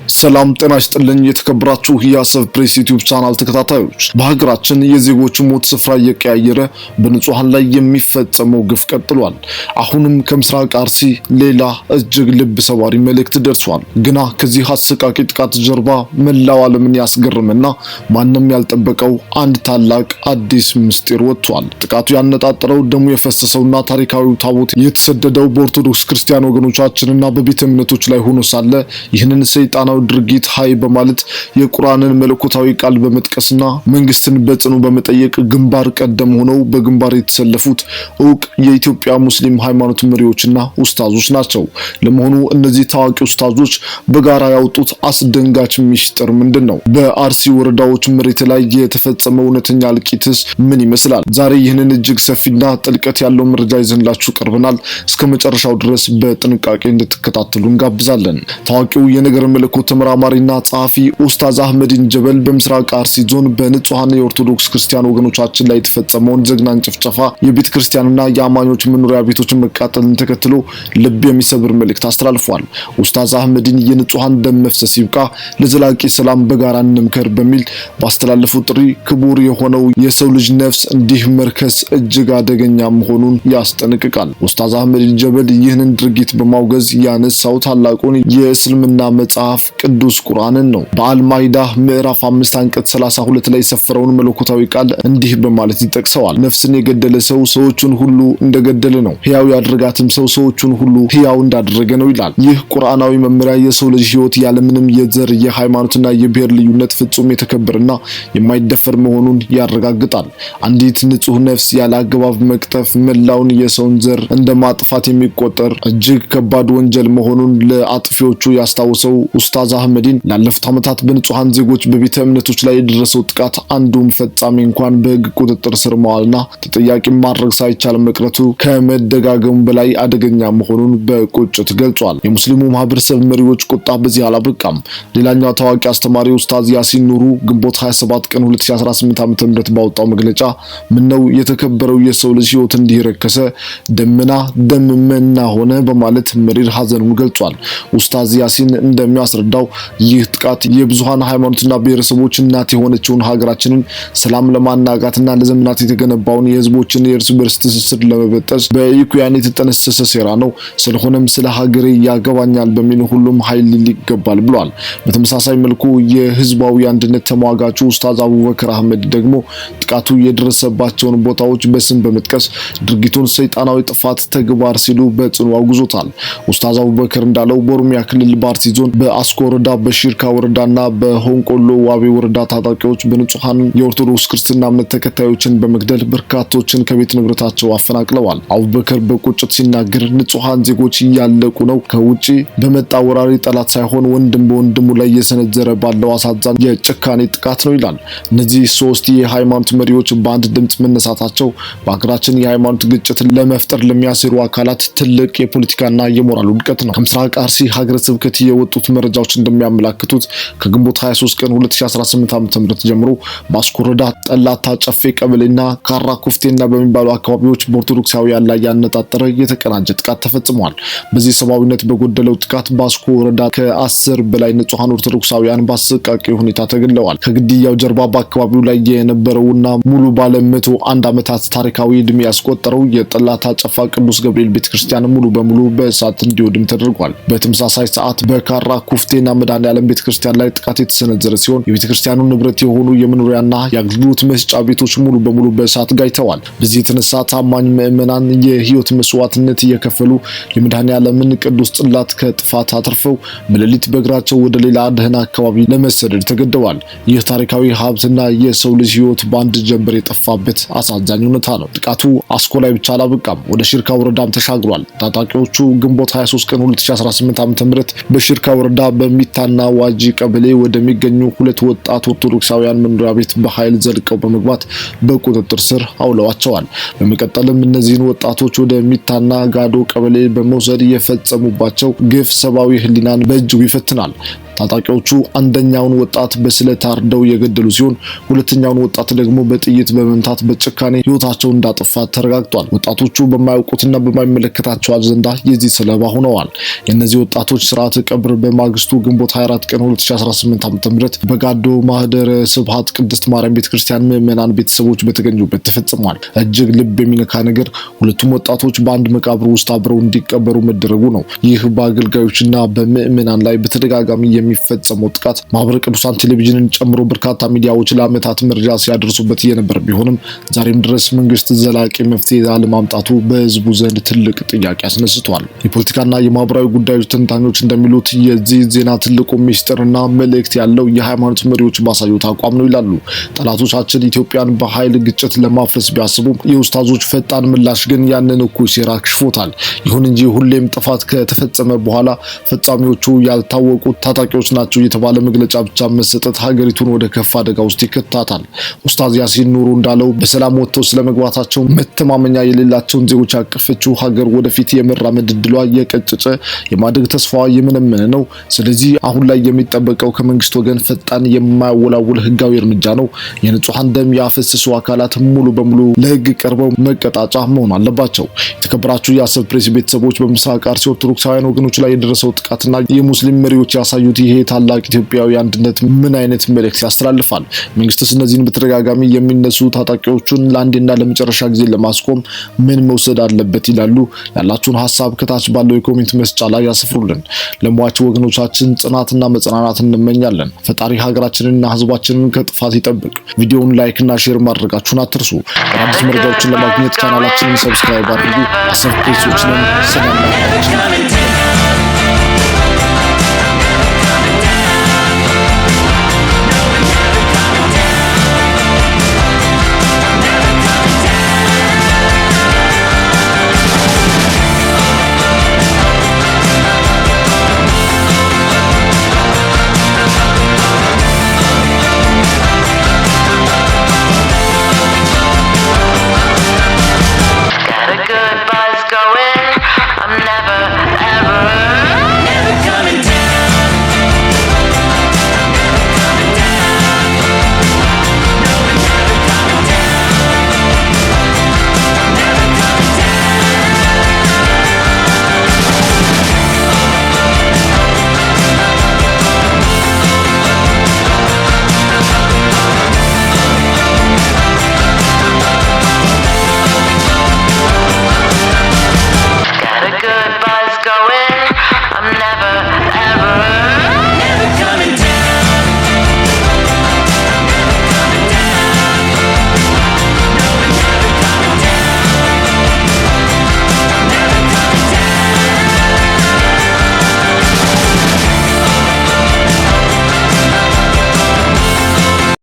ሰላም ጤና ይስጥልኝ የተከበራችሁ የአሰብ ፕሬስ ዩቲዩብ ቻናል ተከታታዮች፣ በሀገራችን የዜጎች ሞት ስፍራ እየቀያየረ በንጹሃን ላይ የሚፈጸመው ግፍ ቀጥሏል። አሁንም ከምስራቅ አርሲ ሌላ እጅግ ልብ ሰባሪ መልእክት ደርሷል። ግና ከዚህ አሰቃቂ ጥቃት ጀርባ መላው ዓለምን ያስገርምና ማንም ያልጠበቀው አንድ ታላቅ አዲስ ምስጢር ወጥቷል። ጥቃቱ ያነጣጠረው ደሙ የፈሰሰውና ታሪካዊው ታቦት የተሰደደው በኦርቶዶክስ ክርስቲያን ወገኖቻችንና በቤተ እምነቶች ላይ ሆኖ ሳለ ይህንን ሰይጣናዊ ድርጊት ሀይ በማለት የቁርአንን መለኮታዊ ቃል በመጥቀስና መንግስትን በጽኑ በመጠየቅ ግንባር ቀደም ሆነው በግንባር የተሰለፉት ዕውቅ የኢትዮጵያ ሙስሊም ሃይማኖት መሪዎችና ኡስታዞች ናቸው። ለመሆኑ እነዚህ ታዋቂ ኡስታዞች በጋራ ያወጡት አስደንጋጭ ሚስጥር ምንድነው? በአርሲ ወረዳዎች መሬት ላይ የተፈጸመው እውነተኛ እልቂትስ ምን ይመስላል? ዛሬ ይህንን እጅግ ሰፊና ጥልቀት ያለው መረጃ ይዘንላችሁ ቀርበናል። እስከ መጨረሻው ድረስ በጥንቃቄ እንድትከታተሉ እንጋብዛለን። ታዋቂው የነገረ መለኮት ተመራማሪና ጸሐፊ ኡስታዝ አህመዲን ጀበል በምስራቅ አርሲ ዞን በንጹሃን የኦርቶዶክስ ክርስቲያን ወገኖቻችን ላይ የተፈጸመውን ዘግናኝ ጭፍጨፋ፣ የቤተ ክርስቲያንና የአማኞች መኖሪያ ቤቶችን መቃጠልን ተከትሎ ልብ የሚሰብር መልእክት አስተላልፏል። ኡስታዝ አህመዲን የንጹሃን ደም መፍሰስ ይብቃ፣ ለዘላቂ ሰላም በጋራ እንምከር በሚል ባስተላለፉት ጥሪ ክቡር የሆነው የሰው ልጅ ነፍስ እንዲህ መርከስ እጅግ አደገኛ መሆኑን ያስጠነቅቃል። ኡስታዝ አህመዲን ጀበል ይህንን ድርጊት በማውገዝ ያነሳው ታላቁን የእስልምና መጽሐፍ ቅዱስ ቁርአንን ነው። በአልማይዳ ምዕራፍ 5 አንቀጽ 32 ላይ የሰፈረውን መለኮታዊ ቃል እንዲህ በማለት ይጠቅሰዋል። ነፍስን የገደለ ሰው ሰዎችን ሁሉ እንደገደለ ነው፣ ሕያው ያደረጋትም ሰው ሰዎችን ሁሉ ሕያው እንዳደረገ ነው ይላል። ይህ ቁርአናዊ መመሪያ የሰው ልጅ ሕይወት ያለምንም የዘር የሃይማኖትና የብሔር ልዩነት ፍጹም የተከበረና የማይደፈር መሆኑን ያረጋግጣል። አንዲት ንጹህ ነፍስ ያለ አግባብ መቅጠፍ መላውን የሰውን ዘር እንደማጥፋት የሚቆጠር እጅግ ከባድ ወንጀል መሆኑን ለአጥፊዎቹ ያስታውሰው ኡስታዝ አህመዲን ላለፉት ዓመታት በንጹሃን ዜጎች በቤተ እምነቶች ላይ የደረሰው ጥቃት አንዱም ፈጻሚ እንኳን በሕግ ቁጥጥር ስር መዋልና ተጠያቂ ማድረግ ሳይቻል መቅረቱ ከመደጋገሙ በላይ አደገኛ መሆኑን በቁጭት ገልጿል። የሙስሊሙ ማህበረሰብ መሪዎች ቁጣ በዚህ አላበቃም። ሌላኛው ታዋቂ አስተማሪ ኡስታዝ ያሲን ኑሩ ግንቦት 27 ቀን 2018 ዓ.ም ባወጣው መግለጫ ምነው የተከበረው የሰው ልጅ ሕይወት እንዲረከሰ ደምና ደምመና ሆነ በማለት መሪር ሐዘኑን ገልጿል። ኡስታዝ ያሲን እንደሚያስረዳው ይህ ጥቃት የብዙሃን ሃይማኖትና ብሔረሰቦች እናት የሆነችውን ሀገራችንን ሰላም ለማናጋትና ለዘመናት የተገነባውን የህዝቦችን የእርስ በርስ ትስስር ለመበጠስ በኢኩያን የተጠነሰሰ ሴራ ነው። ስለሆነም ስለ ሀገሬ ያገባኛል በሚል ሁሉም ኃይል ሊገባል ብሏል። በተመሳሳይ መልኩ የህዝባዊ አንድነት ተሟጋቹ ኡስታዝ አቡበከር አህመድ ደግሞ ጥቃቱ የደረሰባቸውን ቦታዎች በስም በመጥቀስ ድርጊቱን ሰይጣናዊ ጥፋት ተግባር ሲሉ በጽኑ አውግዞታል። ኡስታዝ አቡበከር እንዳለው በኦሮሚያ ክልል በአርሲ ዞን በአስኮ ወረዳ በሽርካ ወረዳና በሆንቆሎ ዋቤ ወረዳ ታጣቂዎች በንጹሃን የኦርቶዶክስ ክርስትና እምነት ተከታዮችን በመግደል በርካቶችን ከቤት ንብረታቸው አፈናቅለዋል። አቡበከር በቁጭት ሲናገር ንጹሃን ዜጎች እያለቁ ነው፣ ከውጪ በመጣ ወራሪ ጠላት ሳይሆን ወንድም በወንድሙ ላይ የሰነዘረ ባለው አሳዛኝ የጭካኔ ጥቃት ነው ይላል። እነዚህ ሶስት የሃይማኖት መሪዎች በአንድ ድምጽ መነሳታቸው በሀገራችን የሃይማኖት ግጭት ለመፍጠር ለሚያስሩ አካላት ትልቅ የፖለቲካና የሞራል ውድቀት ነው። ከምስራቅ አርሲ ሀገረ ስብከት የወጡት መረጃዎች እንደሚያመላክቱት ከግንቦት 23 ቀን 2018 ዓ.ም ጀምሮ በአስኮ ወረዳ ጠላታ ጨፌ ቀበሌና ካራ ኩፍቴና በሚባሉ አካባቢዎች በኦርቶዶክሳውያን ላይ ያነጣጠረ የተቀናጀ ጥቃት ተፈጽሟል። በዚህ ሰብአዊነት በጎደለው ጥቃት በአስኮ ወረዳ ከ10 በላይ ንጹሃን ኦርቶዶክሳውያን በአሰቃቂ ሁኔታ ተገድለዋል። ከግድያው ጀርባ በአካባቢው ላይ የነበረውና ሙሉ ባለ 101 ዓመታት ታሪካዊ ዕድሜ ያስቆጠረው የጠላታ ጨፋ ቅዱስ ገብርኤል ቤተክርስቲያን ሙሉ በሙሉ በእሳት እንዲወድም ተደርጓል። በተመሳሳይ ሰዓት በካራ ኩፍቴና መድኃኔዓለም ቤተክርስቲያን ላይ ጥቃት የተሰነዘረ ሲሆን የቤተክርስቲያኑ ንብረት የሆኑ የመኖሪያና የአገልግሎት መስጫ ቤቶች ሙሉ በሙሉ በእሳት ጋይተዋል። በዚህ የተነሳ ታማኝ ምዕመናን የህይወት መስዋዕትነት እየከፈሉ የመድኃኔዓለምን ቅዱስ ጽላት ከጥፋት አትርፈው በሌሊት በእግራቸው ወደ ሌላ ደህና አካባቢ ለመሰደድ ተገደዋል። ይህ ታሪካዊ ሀብትና የሰው ልጅ ህይወት በአንድ ጀንበር የጠፋበት አሳዛኝ ሁኔታ ነው። ጥቃቱ አስኮ ላይ ብቻ አላበቃም፣ ወደ ሽርካ ወረዳም ተሻግሯል። ታጣቂዎቹ ግንቦት 23 ቀን 2018 ዓ.ም በሽርካ ወረዳ በሚታና ዋጂ ቀበሌ ወደሚገኙ ሁለት ወጣት ኦርቶዶክሳውያን መኖሪያ ቤት በኃይል ዘልቀው በመግባት በቁጥጥር ስር አውለዋቸዋል። በመቀጠልም እነዚህን ወጣቶች ወደሚታና ጋዶ ቀበሌ በመውሰድ የፈጸሙባቸው ግፍ ሰብአዊ ህሊናን በእጅጉ ይፈትናል። ታጣቂዎቹ አንደኛውን ወጣት በስለት አርደው የገደሉ ሲሆን ሁለተኛውን ወጣት ደግሞ በጥይት በመምታት በጭካኔ ህይወታቸውን እንዳጠፋ ተረጋግጧል። ወጣቶቹ በማያውቁትና በማይመለከታቸው አጀንዳ የዚህ ሰለባ ሆነዋል። የእነዚህ ወጣቶች ስርዓተ ቀብር በማግስቱ ማግስቱ ግንቦት 24 ቀን 2018 ዓ.ም በጋዶ ማህደረ ስብሐት ቅድስት ማርያም ቤተክርስቲያን ምዕመናን ቤተሰቦች በተገኙበት ተፈጽሟል። እጅግ ልብ የሚነካ ነገር ሁለቱም ወጣቶች በአንድ መቃብር ውስጥ አብረው እንዲቀበሩ መደረጉ ነው። ይህ በአገልጋዮችና በምዕመናን ላይ በተደጋጋሚ የሚፈጸመው ጥቃት ማህበረ ቅዱሳን ቴሌቪዥንን ጨምሮ በርካታ ሚዲያዎች ለዓመታት መረጃ ሲያደርሱበት የነበረ ቢሆንም ዛሬም ድረስ መንግስት ዘላቂ መፍትሄ አለማምጣቱ በህዝቡ ዘንድ ትልቅ ጥያቄ አስነስቷል። የፖለቲካና የማህበራዊ ጉዳዮች ተንታኞች እንደሚሉት የዚህ ዜና ትልቁ ሚስጥርና መልእክት ያለው የሃይማኖት መሪዎች ባሳዩት አቋም ነው ይላሉ። ጠላቶቻችን ኢትዮጵያን በኃይል ግጭት ለማፍረስ ቢያስቡም የኡስታዞች ፈጣን ምላሽ ግን ያንን እኩይ ሴራ አክሽፎታል። ይሁን እንጂ ሁሌም ጥፋት ከተፈጸመ በኋላ ፈጻሚዎቹ ያልታወቁ ታጣቂዎች ናቸው የተባለ መግለጫ ብቻ መሰጠት ሀገሪቱን ወደ ከፍ አደጋ ውስጥ ይከታታል። ኡስታዝ ያሲን ኑሩ እንዳለው በሰላም ወጥተው ስለመግባታቸው መተማመኛ የሌላቸውን ዜጎች ያቀፈችው ሀገር ወደፊት የመራመድ እድሏ የቀጨጨ የማደግ ተስፋዋ የመነመነ ነው። ስለዚህ አሁን ላይ የሚጠበቀው ከመንግስት ወገን ፈጣን የማያወላውል ህጋዊ እርምጃ ነው። የንጹሃን ደም ያፈሰሱ አካላት ሙሉ በሙሉ ለህግ ቀርበው መቀጣጫ መሆን አለባቸው። የተከበራችሁ የአሰብ ፕሬስ ቤተሰቦች በምስራቅ አርሲ ኦርቶዶክሳውያን ወገኖች ላይ የደረሰው ጥቃትና የሙስሊም መሪዎች ያሳዩት ይሄ ታላቅ ኢትዮጵያዊ አንድነት ምን አይነት መልእክት ያስተላልፋል? መንግስትስ እነዚህን በተደጋጋሚ የሚነሱ ታጣቂዎቹን ለአንዴና ለመጨረሻ ጊዜ ለማስቆም ምን መውሰድ አለበት ይላሉ? ያላችሁን ሀሳብ ከታች ባለው የኮሜንት መስጫ ላይ ያስፍሩልን። ለሟች ወገኖቻችን ጽናትና መጽናናት እንመኛለን። ፈጣሪ ሀገራችንንና ህዝባችንን ከጥፋት ይጠብቅ። ቪዲዮውን ላይክ እና ሼር ማድረጋችሁን አትርሱ። አዲስ መረጃዎችን ለማግኘት ቻናላችንን ሰብስክራይብ አድርጉ። አሰብ ፕሬሶችንን ሰላም